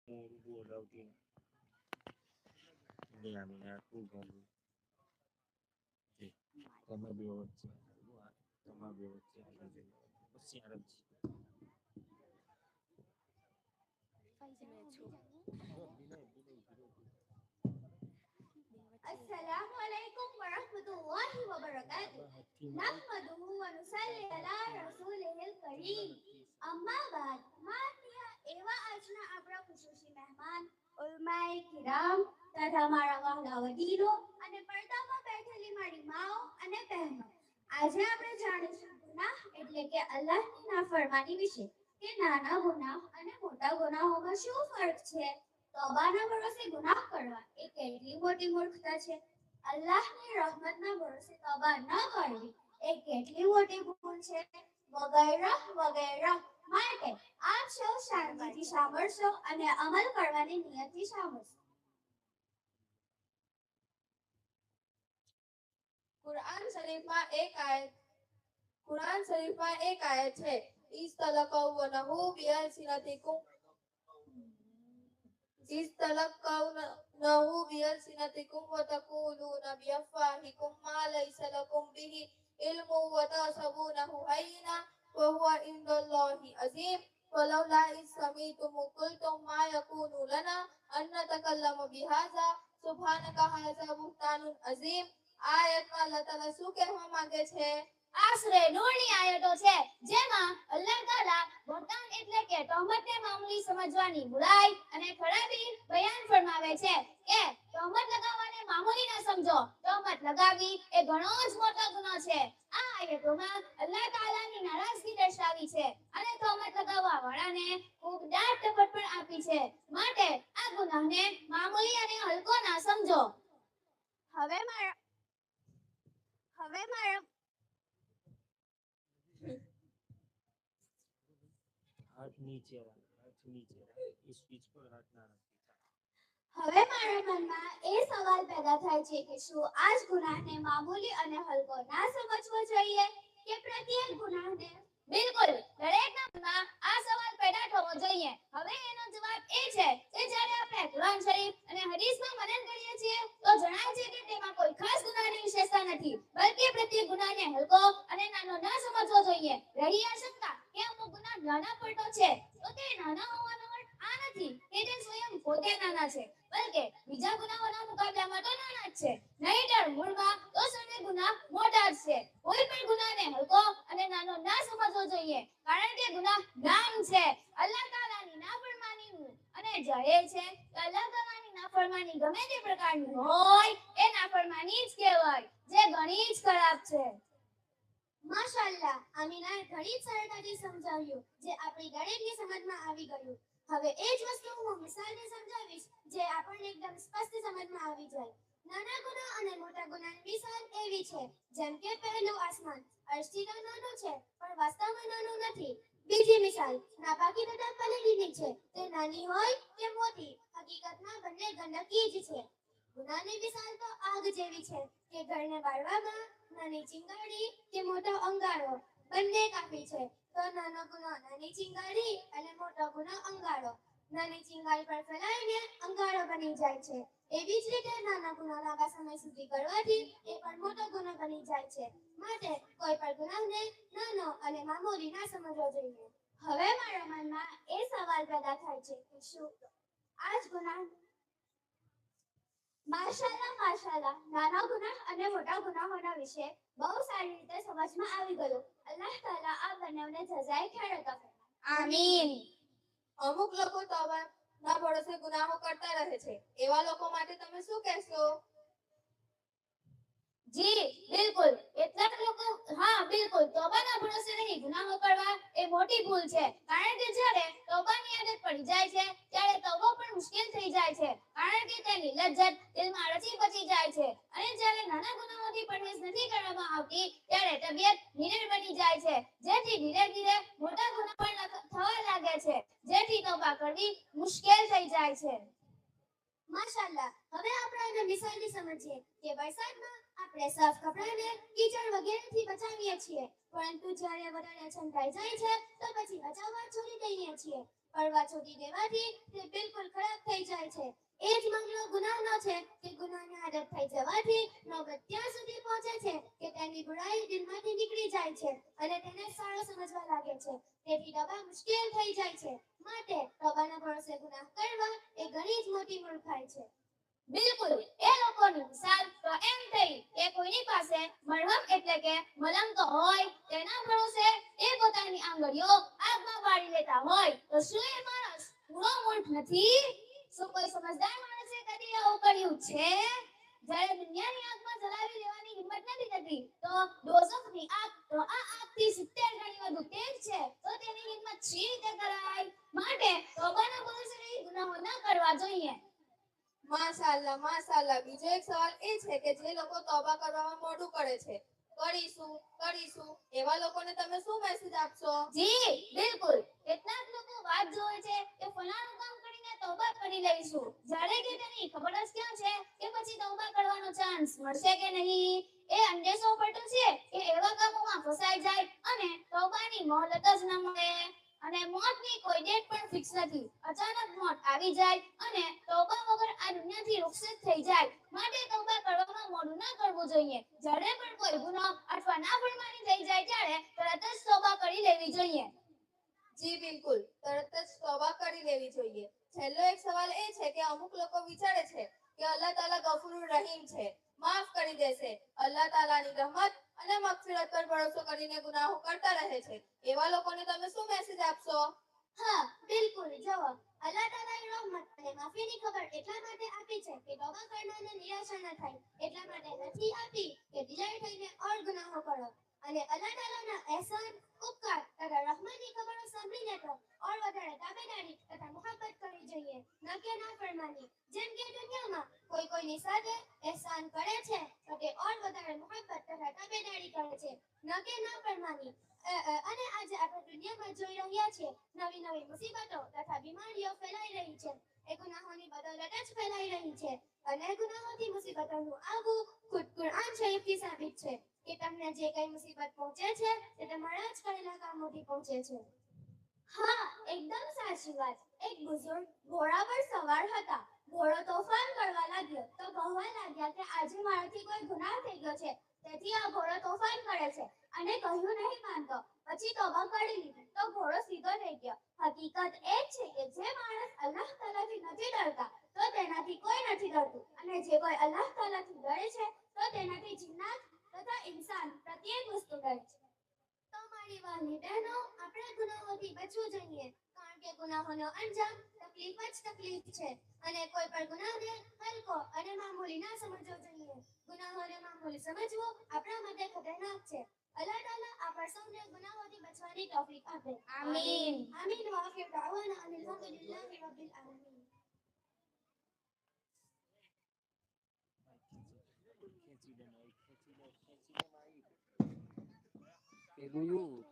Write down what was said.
બોલાવતી આમીને આખું ગયું છે. તમે બે વચ્ચે તમારા બે વચ્ચે બસ યાર જ अस्सलामु अलैकुम वरहमतुल्लाहि वबरकातुह नहमदुहु व नुसल्ली अला रसूलिहिल करीम अम्मा बाद माननीय એવા આજના આપણા ખુશૂસી મહેમાન ઉલમાએ કિરામ તથા મારા વહાલા વડીલો અને પડદામાં બેઠેલી મારી માઓ અને બહેનો આજે આપણે જાણીશું ગુનાહ એટલે કે અલ્લાહની નાફરમાની વિશે કે નાના ગુનાહ અને મોટા ગુનાહોમાં શું ફરક છે તોબાના ભરોસે ગુનાહ કરવા એ કેટલી મોટી મૂર્ખતા છે અલ્લાહની રહમતના ભરોસે તોબા ન કરવી એ કેટલી મોટી ભૂલ છે વગેરે વગેરે માટે આપ સૌ શાંતિથી સાંભળશો અને અમલ કરવાની નિયતથી સાંભળશો कुरान शरीफમાં એક આયત છે ઇસ્તલકૌનહુ બિઅલસિનતિકુમ વતકૂલુન બિઅફવાહિકુમ મા લૈસા લકુમ બિહી ઇલ્મુ વતહસબૂનહુ હય્યના વહુવ ઇન્દલ્લાહિ અઝીમ ولولا إذ سمعتم قلتم ما يكون لنا أن نتكلم بهذا سبحانك هذا بهتان عظيم આયતમાં અલ્લાહ તાલા શું કહેવા માંગે છે આશરે નૂરની આયતો છે જેમાં અલ્લાહ તાલા બહતાન એટલે કે તહમતને મામૂલી સમજવાની બુરાઈ અને ખરાબી બયાન ફરમાવે છે કે તહમત લગાવવાને મામૂલી ન સમજો તહમત લગાવવી એ ઘણો જ મોટો ગુનો છે આ આયતોમાં અલ્લાહ તાલાની નારાજગી દર્શાવી છે અને તહમત લગાવવા વાળાને ખૂબ દાટ ટપટ પણ આપી છે માટે આ ગુનાહને મામૂલી અને હલકો ના સમજો હવે મારા હાથ નીચે એ સ્વિચ પર હાથ ના રાખી હવે મારા મનમાં એ સવાલ પેદા થાય છે કે શું આજ ગુનાહને મામૂલી અને હલકો ના સમજવો જોઈએ કે પ્રત્યેક ગુનાહને બિલકુલ દરેકના મનમાં આ સવાલ પેદા થવો જોઈએ હવે એનો જવાબ એ છે કે જ્યારે આપણે કુરાન શરીફ અને હદીસમાં મનન કરીએ છીએ તો જણાય છે કે તેમાં કોઈ ખાસ ગુનાહની વિશેષતા નથી બલ્કે પ્રત્યેક ગુનાહને હલકો અને નાનો ન સમજવો જોઈએ રહી આશંકા કે અમુક ગુનાહ નાના પડતો છે તો તે નાના હોવાનો અર્થ આ નથી કે તે સ્વયં પોતે નાના છે બલકે બીજા ગુનાહોના મુકાબલામાં તો નાના જ છે નહીંતર મૂળમાં તો સર્વે ગુનાહ મોટા જ છે કોઈ પણ ગુનાહને હલકો અને નાનો ના સમજવો જોઈએ કારણ કે ગુનાહ નામ છે અલ્લાહ તાલાની નાફરમાનીનું અને જાહેર છે કે અલ્લાહ તાલાની નાફરમાની ગમે તે પ્રકારની હોય એ નાફરમાની જ કહેવાય જે ઘણી જ ખરાબ છે માશાઅલ્લાહ આમીનાએ ઘણી સરળતાથી સમજાવ્યું જે આપણી દરેકની સમજમાં આવી ગયું હવે એ જ વસ્તુ હું મિસાલથી સમજાવીશ જે આપણને એકદમ સ્પષ્ટ સમજમાં આવી જાય નાના ગુનાહ અને મોટા ગુનાહની મિસાલ એવી છે જેમ કે પહેલું આસમાન અર્શથી તો નાનું છે પણ વાસ્તવમાં નાનું નથી બીજી મિસાલ નાપાકી તથા પલળીની છે તે નાની હોય કે મોટી હકીકતમાં બંને ગંદકી જ છે ગુનાહની મિસાલ તો આગ જેવી છે કે ઘરને બાળવામાં નાની ચિંગારી કે મોટો અંગારો બંને કાફી છે તો નાનો ગુનાહ નાની ચિંગારી અને મોટો ગુનાહ અંગારો નાની ચિંગારી પર ફેલાઈને અંગારો બની જાય છે એવી જ રીતે નાના ગુનાહ લાંબા સમય સુધી કરવાથી એ પણ મોટો ગુનાહ બની જાય છે માટે કોઈ પણ ગુનાહને નાનો અને મામૂલી ના સમજવો જોઈએ હવે મારા મનમાં એ સવાલ પેદા થાય છે કે શું આ જ ગુનાહ માશાઅલ્લાહ નાના ગુનાહ અને મોટા ગુનાહોના વિશે બહુ સારી રીતે સમજમાં આવી ગયું અલ્લાહ તાલા આ બંનેને સજાએ ખેર અતા ફરમાય આમીન અમુક લોકો તોબાના ભરોસે ગુનાહો કરતા રહે છે એવા લોકો માટે તમે શું કહેશો જી બિલકુલ એટલાક લોકો હા બિલકુલ તોબાના ભરોસે નહીં ગુનાહો કરવા એ મોટી ભૂલ છે કારણ કે જ્યારે તોબાની આદત પડી જાય છે ત્યારે તોબો પણ મુશ્કેલ થઈ જાય છે કારણ કે તેની લજ્જત દિલમાં રચી બચી જાય છે અને જ્યારે નાના ગુનાહોથી પરહેજ નથી કરવામાં આવતી ત્યારે તબિયત નીરસ બની જાય છે જેથી ધીરે ધીરે મોટા ગુનાહ પણ થવા લાગે છે જેથી તોબા કરવી મુશ્કેલ થઈ જાય છે માશાઅલ્લાહ હવે આપણે આને મિસાલથી સમજીએ કે વરસાદમાં આપણે સાફ કપડાને કીચડ વગેરેથી બચાવીએ છીએ પરંતુ જ્યારે વધારે છંટાઈ જાય છે તો પછી બચાવવા છોડી દઈએ છીએ કરવા છોડી દેવાથી તે બિલકુલ ખરાબ થઈ જાય છે. એ જ મામલો ગુનાહનો છે કે ગુનાહની આદત થઈ જવાથી નોબત ત્યાં સુધી પહોંચે છે કે તેની બુરાઈ દિલમાંથી નીકળી જાય છે અને તેને સારો સમજવા લાગે છે. તેથી તોબા મુશ્કેલ થઈ જાય છે. માટે તોબાના ભરોસે ગુનાહ કરવા એ ઘણી જ મોટી મૂર્ખાઈ છે. બિલકુલ એ લોકોની મિસાલ તો એમ થઈ કે કોઈની પાસે મરહમ એટલે કે મલમ તો હોય, તેના ભરોસે એ પોતાની આંગળીઓ આગમાં બાળી લેતા હોય તો શું એ માણસ પૂરો મૂર્ખ નથી? શું કોઈ સમજદાર માણસે કદી આવું કર્યું છે? જ્યારે દુનિયાની આગમાં જલાવી લેવાની હિંમત નથી થતી તો દોઝખની આગ તો આ આગથી 70 ગણી વધુ તેજ છે, તો તેની હિંમત શી રીતે કરાય? માટે તોબાના ભરોસે રહી ગુનાહો ન કરવા જોઈએ. માશાઅલ્લાહ માશાઅલ્લાહ. બીજો એક સવાલ એ છે કે જે લોકો તોબા કરવામાં મોડું કરે છે, કરીશું એવા લોકોને તમે શું મેસેજ આપશો? જી બિલકુલ. કેટલાક લોકો વાત જોવે છે કે ફલાણું કામ કરીને તોબા કરી લઈશું, જ્યારે કે તેની ખબર જ ક્યાં છે કે પછી તોબા કરવાનો ચાન્સ મળશે કે નહીં. એ અંદેશો પડતો છે કે એવા કામોમાં ફસાઈ જાય અને તોબાની મોહલત જ ન મળે. અને મોતની કોઈ ડેટ પણ ફિક્સ નથી. અચાનક મોત આવી જાય અને તોબા વગર આ દુનિયાથી રૂખસત થઈ જાય. માટે તોબા કરવામાં મોડું ન કરવું જોઈએ. જ્યારે પણ કોઈ ગુનાહ અથવા નાફરમાની થઈ જાય ત્યારે તરત જ તોબા કરી લેવી જોઈએ. જી બિલકુલ, તરત જ તોબા કરી લેવી જોઈએ. છેલ્લો એક સવાલ એ છે કે અમુક લોકો વિચારે છે કે અલ્લાહ તાલા ગફુરુર રહીમ છે, માફ કરી દેશે. અલ્લાહ તાલાની રહમત અને મગફિરત પર ભરોસો કરીને ગુનાહો કરતા રહે છે. એવા લોકોને તમે શું મેસેજ આપશો? હા બિલકુલ. જુઓ, અલ્લાહ તાલાની રહમત અને માફીની ખબર એટલા માટે આપી છે કે તોબા કરનારને નિરાશા ન થાય. એટલા માટે નથી આપી કે દિલાઈ થઈને ઓર ગુનાહો કરો. અને અલ્લાહ તાલાના એહસાન, ઉપકાર તથા રહમતની ખબરો સાંભળીને તો ઓર વધારે તાબેદારી તથા મુહબ્બત કરવી જોઈએ, ન કે નાફરમાની. જેમ કે દુનિયામાં કોઈ કોઈની સાથે એહસાન કરે છે તો તે ઓર વધારે મુહબ્બત તથા તાબેદારી કરે છે, ન કે નાફરમાની. અને આજે આપણે દુનિયામાં જોઈ રહ્યા છીએ નવી નવી મુસીબતો તથા બીમારીઓ ફેલાઈ રહી છે. એ ગુનાહોની બદૌલત જ ફેલાઈ રહી છે. અને ગુનાહોથી મુસીબતોનું આવવું ખુદ કુરઆન શરીફથી સાબિત છે કે તમને જે કઈ મુસીબત પહોંચે છે તે તમારા જ કરેલા કામોથી પહોંચે છે. હા એકદમ સાચી વાત. એક બુઝુર્ગ ઘોડા પર સવાર હતા. ઘોડો તોફાન કરવા લાગ્યો તો કહેવા લાગ્યા કે આજે મારાથી કોઈ ગુનાહ થઈ ગયો છે, તેથી આ ઘોડો તોફાન કરે છે. અને કહ્યું નહીં માનતો. પછી તોબા કરી લીધી તો ઘોડો સીધો થઈ ગયો. હકીકત એ છે કે જે માણસ અલ્લાહ તાલાથી નથી ડરતા તો તેનાથી કોઈ નથી ડરતું, અને જે કોઈ અલ્લાહ તાલાથી ડરે છે તો તેનાથી જિન્નાત તથા ઇન્સાન પ્રત્યેક વસ્તુ ડરે છે. તો મારી વહાલી બહેનો, આપણે ગુનાહોથી બચવું જોઈએ, કારણ કે ગુનાહોનો અંજામ તકલીફ જ તકલીફ છે. અને કોઈ પણ ગુનાહને હલકો અને મામૂલી ના સમજવો જોઈએ. ગુનાહોને મામૂલી સમજવું આપણા માટે ખતરનાક છે. અલ્લાહ તાલા આપણા સૌને ગુનાહોથી બચવાની તૌફીક આપે. આમીન. આમીન. વ આખિર દાવાના અનિલ હમ્દુલિલ્લાહિ રબ્બિલ આલમીન. ખેંચી દે મારી. પેલું